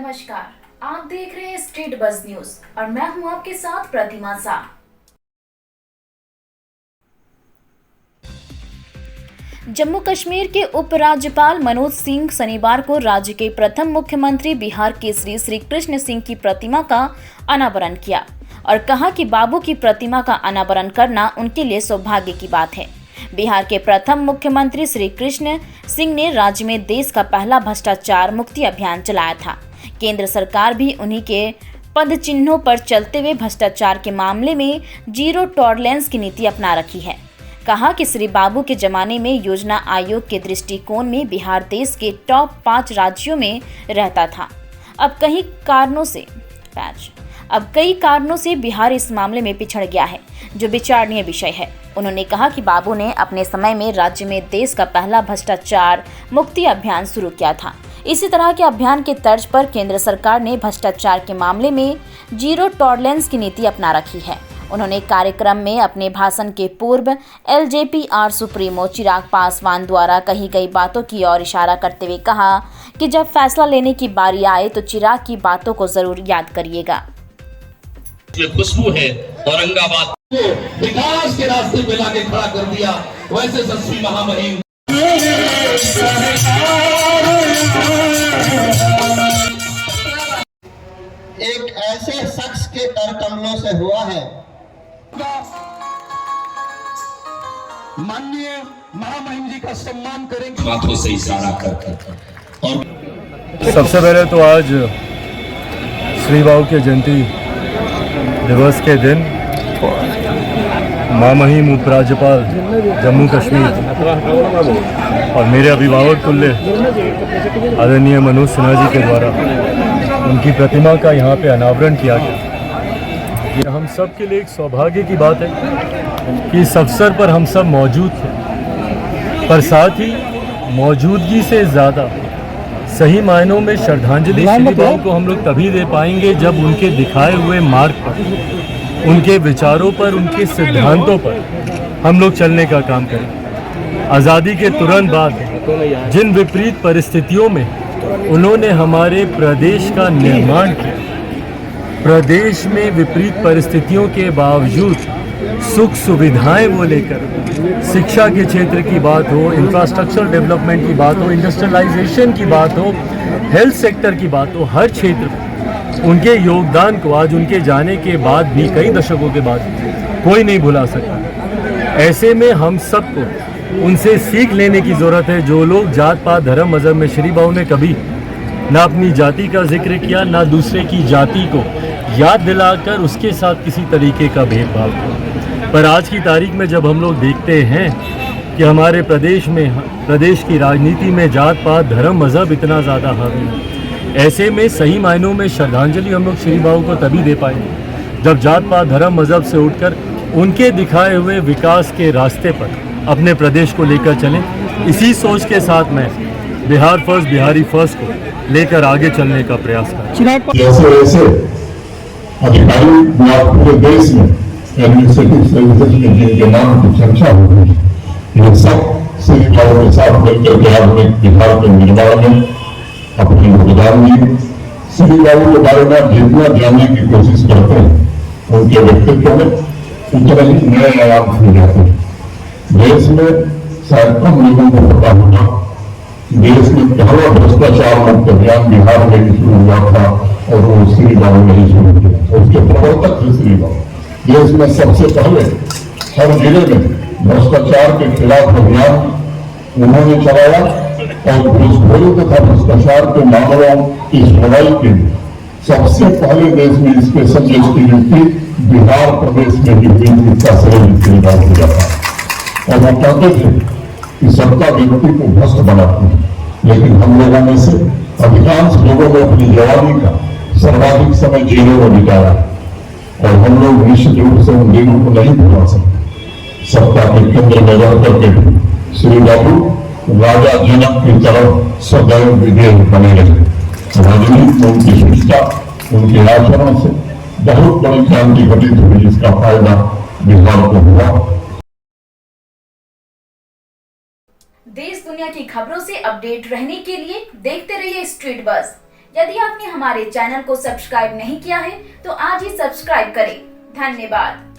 नमस्कार, आप देख रहे हैं स्टेट बज़ न्यूज और मैं हूं आपके साथ प्रतिमा शाह। जम्मू कश्मीर के उपराज्यपाल मनोज सिंह शनिवार को राज्य के प्रथम मुख्यमंत्री बिहार केसरी श्री कृष्ण सिंह की प्रतिमा का अनावरण किया और कहा कि बाबू की प्रतिमा का अनावरण करना उनके लिए सौभाग्य की बात है। बिहार के प्रथम मुख्यमंत्री श्री कृष्ण सिंह ने राज्य में देश का पहला भ्रष्टाचार मुक्ति अभियान चलाया था। केंद्र सरकार भी उन्हीं के पद चिन्हों पर चलते हुए भ्रष्टाचार के मामले में जीरो टॉलरेंस की नीति अपना रखी है। कहा कि श्री बाबू के जमाने में योजना आयोग के दृष्टिकोण में बिहार देश के टॉप 5 राज्यों में रहता था। अब कई कारणों से बिहार इस मामले में पिछड़ गया है, जो विचारणीय विषय है। उन्होंने कहा कि बाबू ने अपने समय में राज्य में देश का पहला भ्रष्टाचार मुक्ति अभियान शुरू किया था। इसी तरह के अभियान के तर्ज पर केंद्र सरकार ने भ्रष्टाचार के मामले में जीरो टॉलरेंस की नीति अपना रखी है। उन्होंने कार्यक्रम में अपने भाषण के पूर्व एलजेपी सुप्रीमो चिराग पासवान द्वारा कही गई बातों की ओर इशारा करते हुए कहा कि जब फैसला लेने की बारी आए तो चिराग की बातों को जरूर याद करिएगा। खुशबू है औरंगाबाद को विकास के रास्ते पे लाके खड़ा कर दिया। वैसे सस्वी महामहिम एक ऐसे शख्स के करकमलों से हुआ है। माननीय महामहिम जी का सम्मान करेंगे हाथों से इशारा करके। और सबसे पहले तो आज श्री बाबू के जयंती दिवस के दिन महामहिम उपराज्यपाल जम्मू कश्मीर और मेरे अभिभावक तुल्य आदरणीय मनोज सिन्हा जी के द्वारा उनकी प्रतिमा का यहाँ पे अनावरण किया गया। ये हम सब के लिए एक सौभाग्य की बात है कि इस अवसर पर हम सब मौजूद थे, पर साथ ही मौजूदगी से ज़्यादा सही मायनों में श्रद्धांजलि श्री बाबू को हम लोग तभी दे पाएंगे जब उनके दिखाए हुए मार्ग पर, उनके विचारों पर, उनके सिद्धांतों पर हम लोग चलने का काम करें। आज़ादी के तुरंत बाद जिन विपरीत परिस्थितियों में उन्होंने हमारे प्रदेश का निर्माण किया, प्रदेश में विपरीत परिस्थितियों के बावजूद सुख सुविधाएं वो लेकर, शिक्षा के क्षेत्र की बात हो, इंफ्रास्ट्रक्चर डेवलपमेंट की बात हो, इंडस्ट्रियलाइजेशन की बात हो, हेल्थ सेक्टर की बात हो, हर क्षेत्र में उनके योगदान को आज उनके जाने के बाद भी कई दशकों के बाद कोई नहीं भुला सकता। ऐसे में हम सबको उनसे सीख लेने की ज़रूरत है। जो लोग जात पात धर्म मजहब में, श्री बाबू ने कभी ना अपनी जाति का जिक्र किया, ना दूसरे की जाति को याद दिलाकर उसके साथ किसी तरीके का भेदभाव किया। पर आज की तारीख में जब हम लोग देखते हैं कि हमारे प्रदेश की राजनीति में जात पात धर्म मजहब इतना ज़्यादा हावी है, ऐसे में सही मायनों में श्रद्धांजलि हम लोग श्री बाबू को तभी दे पाएंगे जब जात पात धर्म मजहब से उठकर उनके दिखाए हुए विकास के रास्ते पर अपने प्रदेश को लेकर चलें। इसी सोच के साथ मैं बिहार फर्स्ट, बिहारी फर्स्ट को लेकर आगे चलने का प्रयास करें। जैसे अधिकारी पूरे देश में एडमिनिस्ट्रेटिव सर्विसेज में जिनके नाम की चर्चा हो रही है, ये सब श्री बाबू के साथ मिलकर बिहार के निर्माण में अपनी योगदान दिए। श्री बाबू के बारे में जितना जानने की कोशिश करते हैं, उनके व्यक्तित्व में उतना ही नए आयाम हो जाते हैं। देश में शायद कम लोगों को पता होगा, देश में पहला भ्रष्टाचार मुक्त अभियान बिहार में ही शुरू हुआ था और वो श्री बाबू ने ही शुरू किया। उसके प्रवर्तक थे श्री बाबू। देश में सबसे पहले हर जिले में भ्रष्टाचार के खिलाफ अभियान उन्होंने चलाया और घूसखोरी तथा भ्रष्टाचार के मामलों की सुनवाई के लिए सबसे पहले देश में स्पेशल जस्टिस नियुक्ति बिहार प्रदेश में भी हुई, जिसका श्रेय श्री बाबू दिया था। और वो कहते थे कि सत्ता व्यक्ति को भ्रष्ट बनाती है, लेकिन हम लोगों में से अधिकांश लोगों ने अपनी जवानी का सर्वाधिक समय जेलों में बिताया और हम लोग निश्चित रूप से उन दिनों को नहीं भुला सकते। सत्ता के केंद्र में रह करके श्री बाबू राजा जनक की तरफ सदैव विधेय बने रहे। राजनीति में उनकी शिक्षा, उनके आचरण से बहुत बड़ी क्रांति घटित हुई, जिसका फायदा बिहार को हुआ। देश दुनिया की खबरों से अपडेट रहने के लिए देखते रहिए स्ट्रीट बज़। यदि आपने हमारे चैनल को सब्सक्राइब नहीं किया है तो आज ही सब्सक्राइब करें। धन्यवाद।